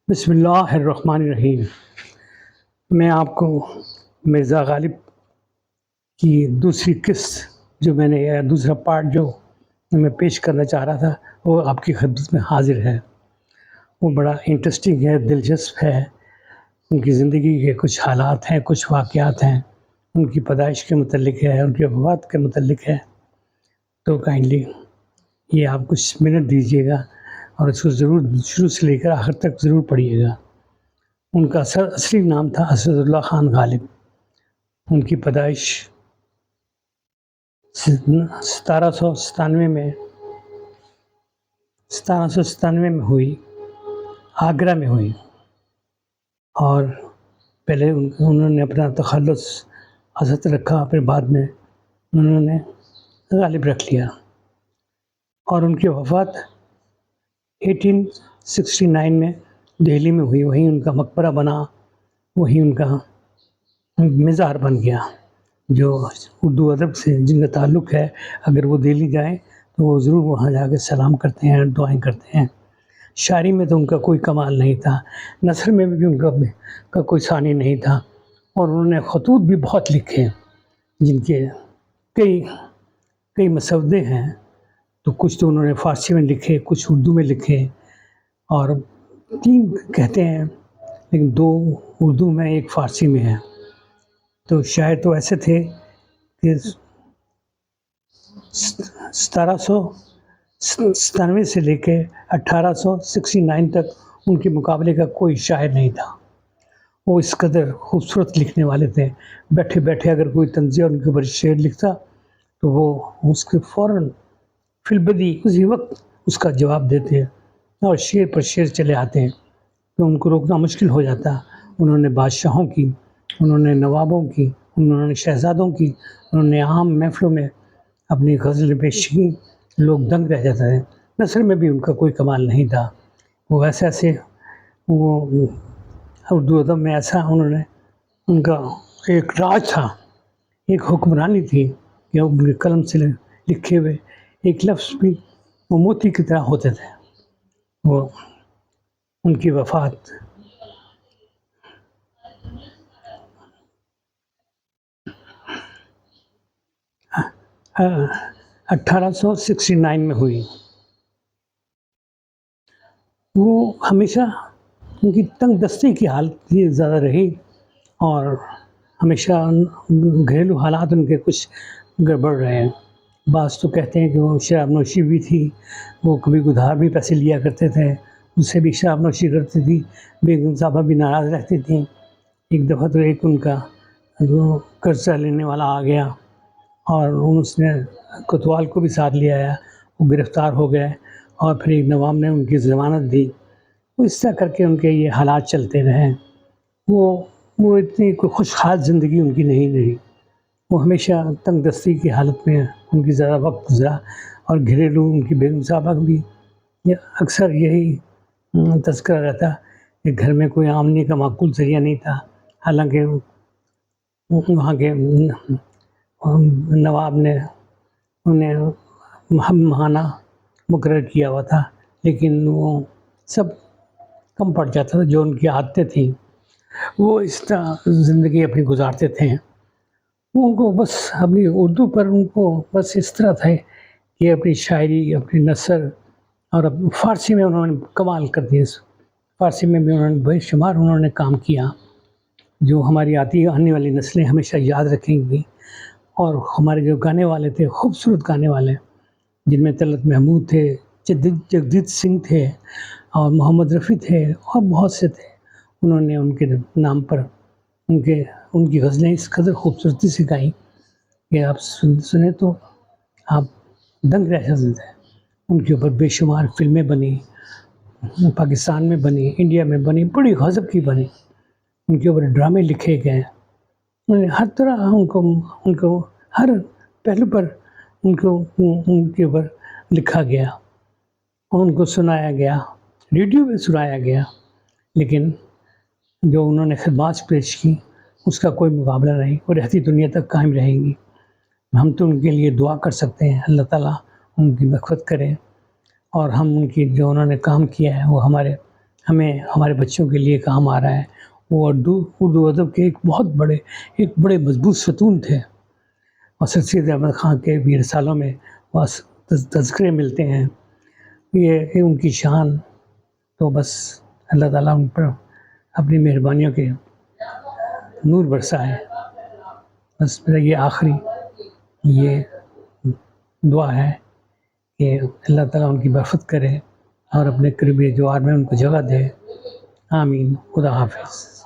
بسم اللہ الرحمن الرحیم۔ میں آپ کو مرزا غالب کی دوسری قسط جو میں نے دوسرا پارٹ جو میں پیش کرنا چاہ رہا تھا وہ آپ کی خدمت میں حاضر ہے۔ وہ بڑا انٹرسٹنگ ہے، دلچسپ ہے۔ ان کی زندگی کے کچھ حالات ہیں، کچھ واقعات ہیں، ان کی پیدائش کے متعلق ہے، ان کی وفات کے متعلق ہے۔ تو کائنڈلی یہ آپ کچھ منٹ دیجیے گا اور اس کو ضرور شروع سے لے کر آخر تک ضرور پڑھیے گا۔ ان کا اصلی نام تھا اسد اللہ خان غالب۔ ان کی پیدائش 1797 میں ہوئی، آگرہ میں ہوئی، اور پہلے انہوں نے اپنا تخلص اسد رکھا، پھر بعد میں انہوں نے غالب رکھ لیا، اور ان کی وفات 1869 میں دہلی میں ہوئی۔ وہیں ان کا مقبرہ بنا، وہیں ان کا مزار بن گیا۔ جو اردو ادب سے جن کا تعلق ہے، اگر وہ دہلی جائیں تو وہ ضرور وہاں جا کے سلام کرتے ہیں، دعائیں کرتے ہیں۔ شاعری میں تو ان کا کوئی کمال نہیں تھا، نثر میں بھی ان کا کوئی ثانی نہیں تھا، اور انہوں نے خطوط بھی بہت لکھے جن کے کئی مسودے ہیں۔ تو کچھ تو انہوں نے فارسی میں لکھے، کچھ اردو میں لکھے، اور 3 کہتے ہیں، لیکن 2 اردو میں، 1 فارسی میں ہے۔ تو شاعر تو ایسے تھے کہ 1797 سے لے کے 1869 تک ان کے مقابلے کا کوئی شاعر نہیں تھا۔ وہ اس قدر خوبصورت لکھنے والے تھے، بیٹھے بیٹھے اگر کوئی طنزیہ ان کے اوپر شعر لکھتا تو وہ اس کے فوراً فی البدیہہ اسی وقت اس کا جواب دیتے، اور شعر پر شعر چلے آتے ہیں، تو ان کو روکنا مشکل ہو جاتا۔ انہوں نے بادشاہوں کی، انہوں نے نوابوں کی، انہوں نے شہزادوں کی، انہوں نے عام محفلوں میں اپنی غزل پیش کی، لوگ دنگ رہ جاتے ہیں۔ نثر میں بھی ان کا کوئی کمال نہیں تھا۔ وہ ایسے وہ اردو ادب میں ایسا ان کا ایک راج تھا، ایک حکمرانی تھی کہ ان کے قلم سے لکھے ہوئے ایک لفظ بھی وہ موتی کی طرح ہوتے تھے۔ وہ ان کی وفات 1869 میں ہوئی۔ وہ ہمیشہ ان کی تنگ دستی کی حالت یہ زیادہ رہی، اور ہمیشہ گھریلو حالات ان کے کچھ گڑبڑ رہے ہیں۔ بعض تو کہتے ہیں کہ وہ شراب نوشی بھی تھی، وہ کبھی ادھار بھی پیسے لیا کرتے تھے، اس سے بھی شراب نوشی کرتی تھی، بیگم صاحبہ بھی ناراض رہتی تھیں۔ ایک دفعہ تو ایک ان کا جو قرضہ لینے والا آ گیا، اور اس نے کوتوال کو بھی ساتھ لے آیا، وہ گرفتار ہو گئے، اور پھر ایک نواب نے ان کی ضمانت دی۔ وہ اس طرح کر کے ان کے یہ حالات چلتے رہے۔ وہ اتنی کوئی خوشحال زندگی ان کی نہیں رہی۔ وہ ہمیشہ تنگ دستی کی حالت میں ان کی زیادہ وقت گزرا، اور گھریلو ان کی بیگم صاحبہ بھی اکثر یہی تذکرہ رہتا کہ گھر میں کوئی آمدنی کا معقول ذریعہ نہیں تھا، حالانکہ وہاں کے نواب نے انہیں ماہانہ مقرر کیا ہوا تھا، لیکن وہ سب کم پڑ جاتا تھا۔ جو ان کی عادتیں تھیں وہ اس طرح زندگی اپنی گزارتے تھے۔ ان کو بس اپنی اردو پر ان کو بس اس طرح تھا کہ اپنی شاعری، اپنی نثر، اور فارسی میں انہوں نے کمال کر دیا۔ فارسی میں بھی انہوں نے بے شمار کام کیا، جو ہماری آنے والی نسلیں ہمیشہ یاد رکھیں گی۔ اور ہمارے جو گانے والے تھے، خوبصورت گانے والے، جن میں طلعت محمود تھے، جگجیت سنگھ تھے، اور محمد رفیع تھے، اور بہت سے تھے، انہوں نے ان کے نام پر ان کی غزلیں اس قدر خوبصورتی سے گائیں کہ آپ سنیں تو آپ دنگ رہ جاتے تھے۔ ان کے اوپر بے شمار فلمیں بنی، پاکستان میں بنی، انڈیا میں بنی، بڑی غضب کی بنی۔ ان کے اوپر ڈرامے لکھے گئے، ہر طرح ان کو ہر پہلو پر ان کے اوپر لکھا گیا، ان کو سنایا گیا، ریڈیو میں سنایا گیا، لیکن جو انہوں نے خدمات پیش کی اس کا کوئی مقابلہ نہیں، وہ رہتی دنیا تک قائم رہیں گی۔ ہم تو ان کے لیے دعا کر سکتے ہیں، اللہ تعالیٰ ان کی مغفرت کرے، اور ہم ان کی جو انہوں نے کام کیا ہے وہ ہمیں ہمارے بچوں کے لیے کام آ رہا ہے. وہ اردو ادب کے ایک بڑے مضبوط ستون تھے. اور سر سید احمد خان کے بھی رسالوں میں بس تذکرے ملتے ہیں. یہ ان کی شان تو بس اللہ تعالیٰ ان پر اپنی مہربانیوں کے نور برسائے. بس میرا یہ آخری یہ دعا ہے کہ اللہ تعالیٰ ان کی برفت کرے اور اپنے قریبی جوار میں ان کو جگہ دے. آمین. خدا حافظ.